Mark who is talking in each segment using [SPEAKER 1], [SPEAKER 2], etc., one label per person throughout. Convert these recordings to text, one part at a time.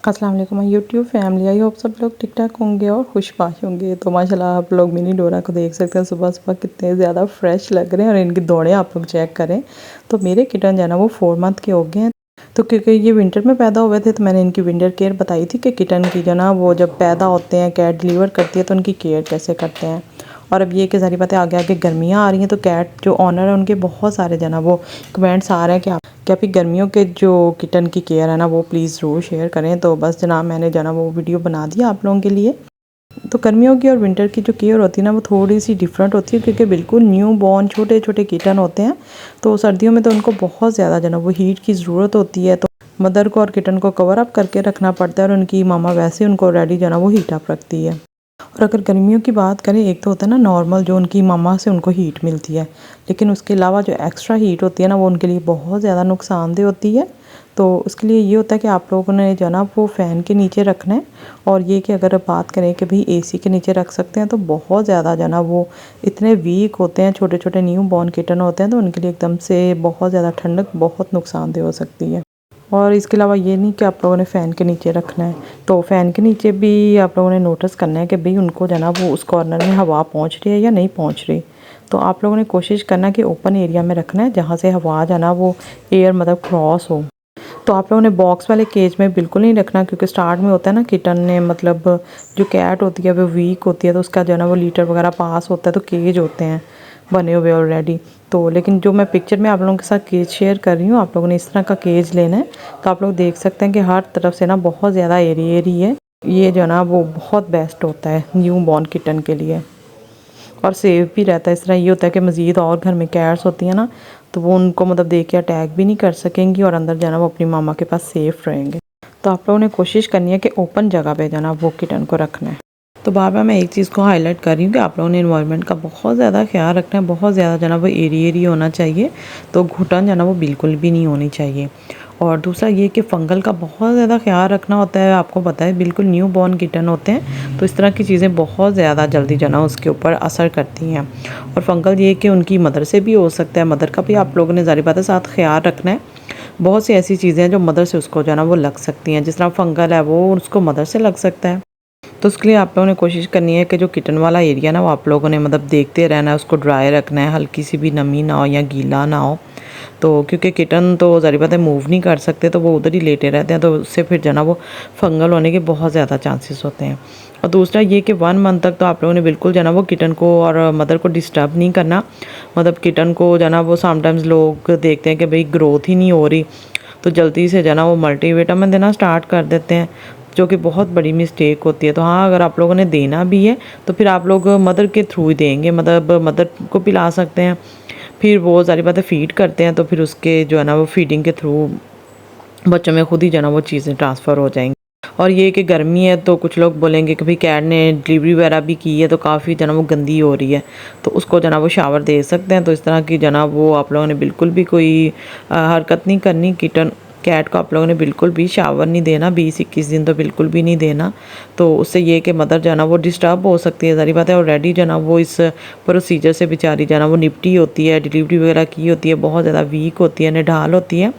[SPEAKER 1] अस्सलाम वालेकुम my YouTube family. I hope सब लोग ठीक ठाक होंगे और खुशबाश होंगे। तो माशाल्लाह आप लोग मिनी डोरा को देख सकते हैं, सुबह सुबह कितने ज़्यादा फ्रेश लग रहे हैं। और इनकी दौड़ें आप लोग चेक करें तो मेरे किटन जो है ना वो 4 मंथ के हो गए हैं। तो क्योंकि ये विंटर में पैदा हुए थे तो मैंने इनकी विंटर केयर बताई थी कि किटन की जो ना वो जब पैदा होते हैं, कैट डिलीवर करती है तो उनकी केयर कैसे करते हैं। और अब ये कि सारी बातें आगे आगे गर्मियाँ आ रही हैं तो कैट जो ऑनर है उनके बहुत सारे जो ना वो कमेंट्स आ रहे हैं कि आप क्या भी गर्मियों के जो किटन की केयर है ना वो प्लीज़ ज़रूर शेयर करें। तो बस जनाब मैंने जो ना वो वीडियो बना दिया आप लोगों के लिए। तो गर्मियों की और विंटर की जो केयर होती है ना वो थोड़ी सी डिफरेंट होती है क्योंकि बिल्कुल न्यू बॉर्न छोटे छोटे किटन होते हैं। तो सर्दियों में तो उनको बहुत ज़्यादा जो ना वो हीट की ज़रूरत होती है। तो मदर को और किटन को कवर अप करके रखना पड़ता है और उनकी मामा वैसे उनको ऑलरेडी जो ना वो हीट अप रखती है। और अगर गर्मियों की बात करें, एक तो होता है ना नॉर्मल जो उनकी मम्मा से उनको हीट मिलती है, लेकिन उसके अलावा जो एक्स्ट्रा हीट होती है ना वो उनके लिए बहुत ज़्यादा नुकसानदेह होती है। तो उसके लिए ये होता है कि आप लोगों ने जो ना वो फ़ैन के नीचे रखना है। और ये कि अगर बात करें कि भाई एसी के नीचे रख सकते हैं तो बहुत ज़्यादा जो ना वो इतने वीक होते हैं, छोटे छोटे न्यू बॉर्न किटन होते हैं, तो उनके लिए एकदम से बहुत ज़्यादा ठंडक बहुत नुकसानदेह हो सकती है। और इसके अलावा ये नहीं कि आप लोगों ने फ़ैन के नीचे रखना है। तो फ़ैन के नीचे भी आप लोगों ने नोटिस करना है कि भाई उनको जो ना वो उस कॉर्नर में हवा पहुंच रही है या नहीं पहुंच रही। तो आप लोगों ने कोशिश करना है कि ओपन एरिया में रखना है जहाँ से हवा जो ना वो एयर मतलब क्रॉस हो। तो आप लोगों ने बॉक्स वाले केज में बिल्कुल नहीं रखना क्योंकि स्टार्ट में होता है ना किटन ने मतलब जो कैट होती है वो वीक होती है तो उसका जो है ना वो लीटर वगैरह पास होता है तो केज होते हैं बने हुए ऑलरेडी। तो लेकिन जो मैं पिक्चर में आप लोगों के साथ केज शेयर कर रही हूँ, आप लोगों ने इस तरह का केज लेना है। तो आप लोग देख सकते हैं कि हर तरफ से ना बहुत ज़्यादा एरी है। ये जो है ना वो बहुत बेस्ट होता है न्यू बॉर्न किटन के लिए और सेफ भी रहता है। इस तरह ये होता है कि मज़ीद और घर में कैट्स होती हैं ना तो वो उनको मतलब देख के अटैक भी नहीं कर सकेंगी और अंदर जाना वो अपनी मामा के पास सेफ रहेंगे। तो आप लोगों ने कोशिश करनी है कि ओपन जगह पे जाना वो किटन को रखना है। तो बार बार मैं एक चीज़ को हाईलाइट कर रही हूँ कि आप लोगों ने इन्वायरमेंट का बहुत ज़्यादा ख्याल रखना है, बहुत ज़्यादा जो ना वो एरी होना चाहिए। तो घुटन जो ना वो बिल्कुल भी नहीं होनी चाहिए। और दूसरा ये कि फ़ंगल का बहुत ज़्यादा ख्याल रखना होता है। आपको पता है बिल्कुल न्यू बॉर्न किटन होते हैं तो इस तरह की चीज़ें बहुत ज़्यादा जल्दी जो ना उसके ऊपर असर करती हैं। और फ़ंगल ये कि उनकी मदर से भी हो सकता है, मदर का भी आप लोगों ने ज़ाहिर बात है साथ ख्याल रखना है। बहुत सी ऐसी चीज़ें हैं जो मदर से उसको जो है ना वो लग सकती हैं, जिस तरह फ़ंगल है वो उसको मदर से लग सकता है। तो उसके लिए आप लोगों ने कोशिश करनी है कि जो किचन वाला एरिया ना वो आप लोगों ने मतलब देखते रहना है, उसको ड्राई रखना है, हल्की सी भी नमी ना हो या गीला ना हो। तो क्योंकि किटन तो ज़ाहिर बात है मूव नहीं कर सकते तो वो उधर ही लेटे रहते हैं तो उससे फिर जो ना वो फंगल होने के बहुत ज़्यादा चांसेस होते हैं। और दूसरा ये कि 1 मंथ तक तो आप लोगों ने बिल्कुल जो ना वो किटन को और मदर को डिस्टर्ब नहीं करना। मतलब किटन को जो ना वो समटाइम्स लोग देखते हैं कि भाई ग्रोथ ही नहीं हो रही तो जल्दी से जो ना वो मल्टीविटामिन देना स्टार्ट कर देते हैं, जो कि बहुत बड़ी मिस्टेक होती है। तो हाँ, अगर आप लोगों ने देना भी है तो फिर आप लोग मदर के थ्रू ही देंगे, मतलब मदर को पिला सकते हैं। फिर वो सारी बातें फ़ीड करते हैं तो फिर उसके जो है ना वो फ़ीडिंग के थ्रू बच्चों में खुद ही जो है ना वो चीज़ें ट्रांसफ़र हो जाएंगी। और ये कि गर्मी है तो कुछ लोग बोलेंगे कि भाई कैट ने डिलीवरी वगैरह भी की है तो काफ़ी जो है ना वो गंदी हो रही है, तो उसको जो है ना वो शावर दे सकते हैं। तो इस तरह की जो है ना वो आप लोगों ने बिल्कुल भी कोई हरकत नहीं करनी। किटन कैट को आप लोगों ने बिल्कुल भी शावर नहीं देना, 20-21 दिन तो बिल्कुल भी नहीं देना। तो उससे ये कि मदर जो है ना वो डिस्टर्ब हो सकती है, ज़ाहिर बात है। ऑलरेडी जो है ना वो इस प्रोसीजर से बेचारी जो है ना वो निपटी होती है, डिलीवरी वगैरह की होती है, बहुत ज़्यादा वीक होती है, निढाल होती है।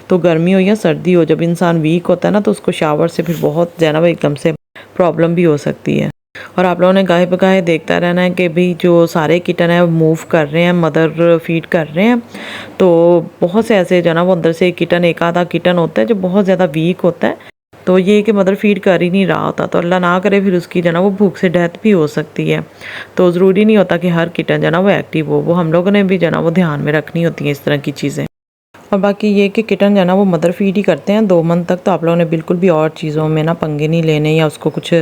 [SPEAKER 1] तो गर्मी हो या सर्दी हो, जब इंसान वीक होता है ना तो उसको शावर से फिर बहुत जो है ना वो एकदम से प्रॉब्लम भी हो सकती है। और आप लोगों ने गाहे बगाहे देखता रहना है कि भाई जो सारे किटन है वो मूव कर रहे हैं, मदर फीड कर रहे हैं। तो बहुत से ऐसे जो है ना वो अंदर से किटन, एक आधा किटन होता है जो बहुत ज़्यादा वीक होता है। तो ये कि मदर फीड कर ही नहीं रहा होता तो अल्लाह ना करे फिर उसकी जो है ना वो भूख से डेथ भी हो सकती है। तो ज़रूरी नहीं होता कि हर किटन जो है ना वो एक्टिव हो, वो हम लोगों ने भी जो है ना वो ध्यान में रखनी होती है इस तरह की चीज़ें। और बाकी ये कि किटन जो है ना वो मदर फीड ही करते हैं 2 मंथ तक। तो आप लोगों ने बिल्कुल भी और चीज़ों में ना पंगे नहीं लेने या उसको कुछ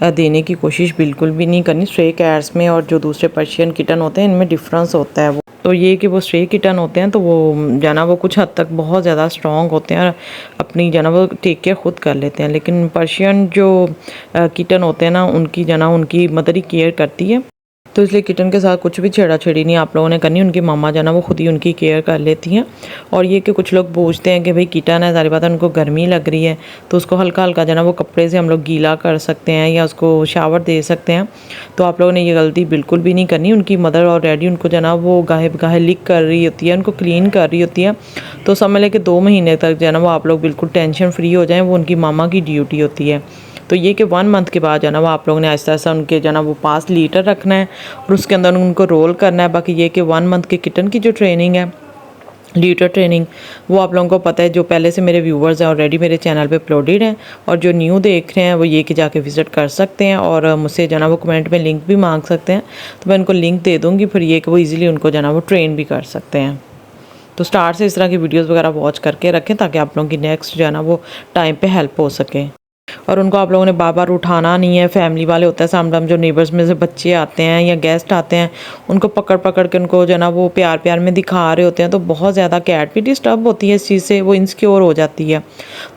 [SPEAKER 1] देने की कोशिश बिल्कुल भी नहीं करनी। स्ट्रे कैट्स में और जो दूसरे पर्शियन किटन होते हैं इनमें डिफरेंस होता है। वो तो ये कि वो स्ट्रे किटन होते हैं तो वो जो है ना वो कुछ हद तक बहुत ज़्यादा स्ट्रॉन्ग होते हैं और अपनी जो है ना वो टेक केयर खुद कर लेते हैं। लेकिन पर्शियन जो किटन होते हैं ना उनकी जो है ना उनकी मदर ही केयर करती है। तो इसलिए किटन के साथ कुछ भी छेड़ा-छेड़ी नहीं आप लोगों ने करनी। उनकी मम्मा जो है ना वो खुद ही उनकी केयर कर लेती हैं। और ये कि कुछ लोग पूछते हैं कि भाई किटन है, ज़ाहिर बात है उनको गर्मी लग रही है, तो उसको हल्का-हल्का जो है ना वो कपड़े से हम लोग गीला कर सकते हैं या उसको शावर दे सकते हैं। तो आप लोगों ने ये गलती बिल्कुल भी नहीं करनी। उनकी मदर ऑलरेडी उनको जो है ना वो गाहे-बगाहे लिक कर रही होती है, उनको क्लीन कर रही होती है। तो समझ लें कि 2 महीने तक जो है ना वो आप लोग बिल्कुल टेंशन फ्री हो जाएँ, वो उनकी मामा की ड्यूटी होती है। तो ये कि 1 मंथ के बाद जो है ना वो आप लोगों ने आहिस्ता-आहिस्ता उनके जो है ना वो 5 लीटर रखना है और उसके अंदर उनको रोल करना है। बाकी ये कि 1 मंथ के किटन की जो ट्रेनिंग है, लीटर ट्रेनिंग, वो आप लोगों को पता है। जो पहले से मेरे व्यूवर्स हैं ऑलरेडी मेरे चैनल पे अपलोडेड हैं, और जो न्यू देख रहे हैं वो ये कि जाके विज़िट कर सकते हैं और मुझसे जो है ना वो कमेंट में लिंक भी मांग सकते हैं। तो मैं उनको लिंक दे दूँगी, फिर ये कि वो ईज़िली उनको जो है ना वो ट्रेन भी कर सकते हैं। तो स्टार्ट से इस तरह की वीडियोज़ वगैरह वॉच करके रखें ताकि आप लोगों की नेक्स्ट जो है ना वो टाइम पे हेल्प हो सके। और उनको आप लोगों ने बार-बार उठाना नहीं है। फैमिली वाले होते हैं समटाइम, जो नेबर्स में से बच्चे आते हैं या गेस्ट आते हैं, उनको पकड़-पकड़ के उनको जो है ना वो प्यार-प्यार में दिखा रहे होते हैं, तो बहुत ज़्यादा कैट भी डिस्टर्ब होती है इस चीज़ से, वो इनसिक्योर हो जाती है।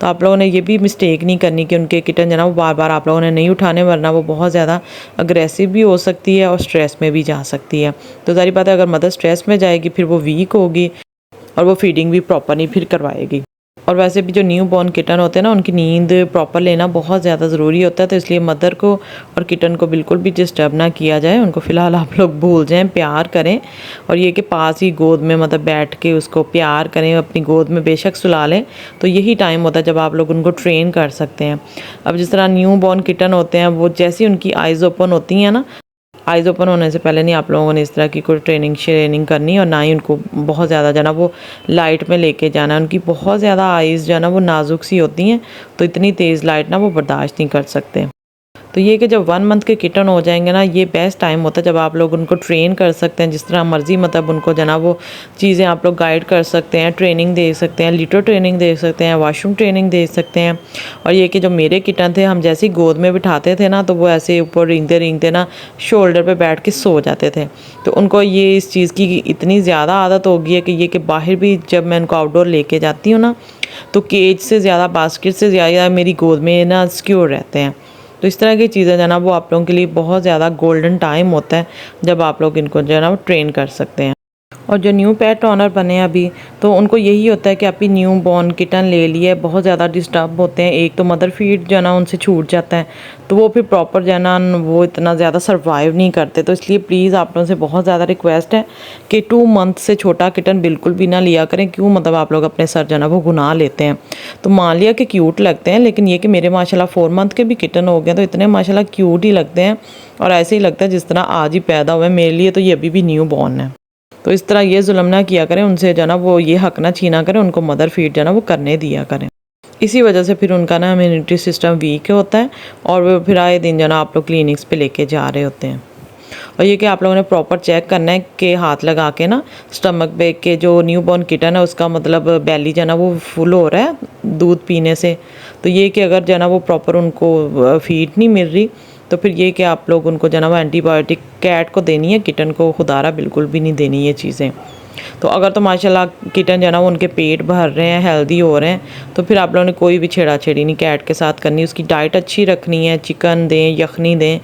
[SPEAKER 1] तो आप लोगों ने ये भी मिस्टेक नहीं करनी कि उनके किटन जो है ना वो बार-बार आप लोगों ने नहीं उठाने, वरना वो बहुत ज़्यादा अग्रेसिव भी हो सकती है और स्ट्रेस में भी जा सकती है। तो ज़ाहिर बात है अगर मदर स्ट्रेस में जाएगी फिर वो वीक होगी और वो फीडिंग भी प्रॉपर नहीं फिर करवाएगी। और वैसे भी जो न्यू बॉर्न किटन होते हैं ना, उनकी नींद प्रॉपर लेना बहुत ज़्यादा ज़रूरी होता है। तो इसलिए मदर को और किटन को बिल्कुल भी डिस्टर्ब ना किया जाए। उनको फ़िलहाल आप लोग भूल जाएँ, प्यार करें और ये कि पास ही गोद में मतलब बैठ के उसको प्यार करें, अपनी गोद में बेशक सुला लें। तो यही टाइम होता है जब आप लोग उनको ट्रेन कर सकते हैं। अब जिस तरह न्यू बॉर्न किटन होते हैं, वो जैसे ही उनकी आइज़ ओपन होती हैं ना, आइज़ ओपन होने से पहले नहीं आप लोगों ने इस तरह की कोई ट्रेनिंग श्रेनिंग करनी, और ना ही उनको बहुत ज़्यादा जो है ना वो लाइट में लेके जाना है। उनकी बहुत ज़्यादा आइज़ जो है ना वो नाजुक सी होती हैं, तो इतनी तेज़ लाइट ना वो बर्दाश्त नहीं कर सकते। तो ये कि जब 1 मंथ के किटन हो जाएंगे ना, ये बेस्ट टाइम होता है जब आप लोग उनको ट्रेन कर सकते हैं जिस तरह मर्ज़ी, मतलब उनको जो है ना वो चीज़ें आप लोग गाइड कर सकते हैं, ट्रेनिंग दे सकते हैं, लीटर ट्रेनिंग दे सकते हैं, वॉशरूम ट्रेनिंग दे सकते हैं। और ये कि जो मेरे किटन थे, हम जैसे ही गोद में बिठाते थे ना, तो वो ऐसे ऊपर रेंगते रेंगते ना शोल्डर पे बैठ के सो जाते थे। तो उनको ये इस चीज़ की इतनी ज़्यादा आदत हो गई है कि ये कि बाहर भी जब मैं उनको आउटडोर लेके जाती हूँ ना, तो केज से ज़्यादा, बास्केट से ज़्यादा मेरी गोद में ना सिक्योर रहते हैं। तो इस तरह की चीज़ें जो है ना वो आप लोगों के लिए बहुत ज़्यादा गोल्डन टाइम होता है जब आप लोग इनको जो है ना वो ट्रेन कर सकते हैं। और जो न्यू पेट ऑनर बने हैं अभी, तो उनको यही होता है कि अभी न्यू बॉर्न किटन ले लिए, बहुत ज़्यादा डिस्टर्ब होते हैं। एक तो मदर फीड जो है ना उनसे छूट जाता है, तो वो फिर प्रॉपर जो है ना वो इतना ज़्यादा सर्वाइव नहीं करते। तो इसलिए प्लीज़ आप लोगों से बहुत ज़्यादा रिक्वेस्ट है कि 2 मंथ से छोटा किटन बिल्कुल भी ना लिया करें। क्यों, मतलब आप लोग अपने सर जो है ना वो गुनाह लेते हैं। तो मान लिया कि क्यूट लगते हैं, लेकिन ये कि मेरे माशाल्लाह 4 मंथ के भी किटन हो गए, तो इतने माशाल्लाह क्यूट ही लगते हैं और ऐसे ही लगता है जिस तरह आज ही पैदा हुए। मेरे लिए तो ये अभी भी न्यू बॉर्न है। तो इस तरह ये जुल्म ना किया करें उनसे, जो है ना वो ये हक ना छीना करें, उनको मदर फीड जो है ना वो करने दिया करें। इसी वजह से फिर उनका ना इम्यूनिटी सिस्टम वीक होता है और वो फिर आए दिन जो है ना आप लोग क्लिनिक्स पे लेके जा रहे होते हैं। और ये कि आप लोगों ने प्रॉपर चेक करना है कि हाथ लगा के ना स्टमक पे के जो न्यू बॉर्न किटन है उसका मतलब बेली जो है ना वो फुल हो रहा है दूध पीने से। तो ये कि अगर जो है ना वो प्रॉपर उनको फीड नहीं मिल रही, तो फिर ये कि आप लोग उनको जो है ना वो एंटीबायोटिक कैट को देनी है, किटन को खुदारा बिल्कुल भी नहीं देनी ये चीज़ें। तो अगर तो माशाल्लाह किटन जो है ना वो उनके पेट भर रहे हैं, हेल्दी हो रहे हैं, तो फिर आप लोगों ने कोई भी छेड़ा-छेड़ी नहीं कैट के साथ करनी। उसकी डाइट अच्छी रखनी है, चिकन दें, यखनी दें।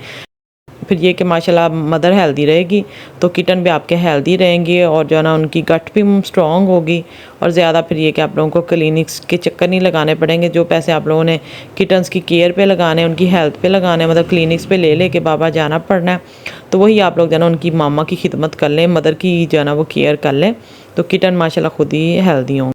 [SPEAKER 1] फिर ये कि माशाल्लाह मदर हेल्दी रहेगी तो किटन भी आपके हेल्दी रहेंगे और जो है ना उनकी गट भी स्ट्रॉन्ग होगी। और ज़्यादा फिर ये कि आप लोगों को क्लिनिक्स के चक्कर नहीं लगाने पड़ेंगे। जो पैसे आप लोगों ने किटन्स की केयर पे लगाने हैं, उनकी हेल्थ पे लगाने हैं, मतलब क्लिनिक्स पे ले के बाबा जाना पड़ना है, तो वही आप लोग जो है ना उनकी मामा की खिदमत कर लें, मदर की जो है ना वो केयर कर लें, तो किटन माशाल्लाह खुद ही हेल्दी होंगे।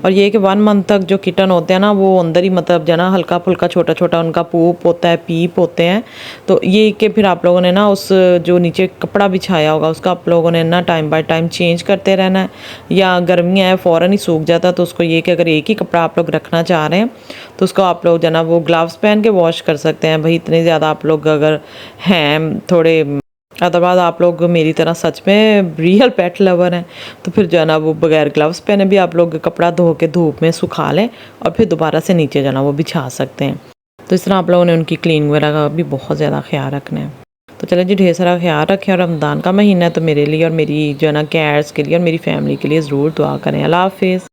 [SPEAKER 1] और ये कि 1 मंथ तक जो किटन होते हैं ना वो अंदर ही मतलब जो है ना हल्का फुल्का छोटा छोटा उनका पूप होता है, पीप होते हैं। तो ये कि फिर आप लोगों ने ना उस जो नीचे कपड़ा बिछाया होगा उसका आप लोगों ने ना टाइम बाय टाइम चेंज करते रहना है, या गर्मियाँ है फ़ौरन ही सूख जाता, तो उसको ये कि अगर एक ही कपड़ा आप लोग रखना चाह रहे हैं तो उसको आप लोग जो है ना वो ग्लव्स पहन के वॉश कर सकते हैं। भाई इतने ज़्यादा आप लोग अगर हैं थोड़े, अदरवाइज़ आप लोग मेरी तरह सच में रियल पेट लवर हैं, तो फिर जो है ना वो बगैर ग्लव्स पहने भी आप लोग कपड़ा धो के धूप में सुखा लें और फिर दोबारा से नीचे जो है ना वो बिछा सकते हैं। तो इस तरह आप लोगों ने उनकी क्लीनिंग वगैरह का भी बहुत ज़्यादा ख्याल रखना है। तो चलें जी, ढेर सारा ख्याल रखें। और रमज़ान का महीना है तो मेरे लिए और मेरी जो है ना कैट्स के लिए और मेरी फैमिली के लिए ज़रूर दुआ करें। अल्लाह हाफ़िज़।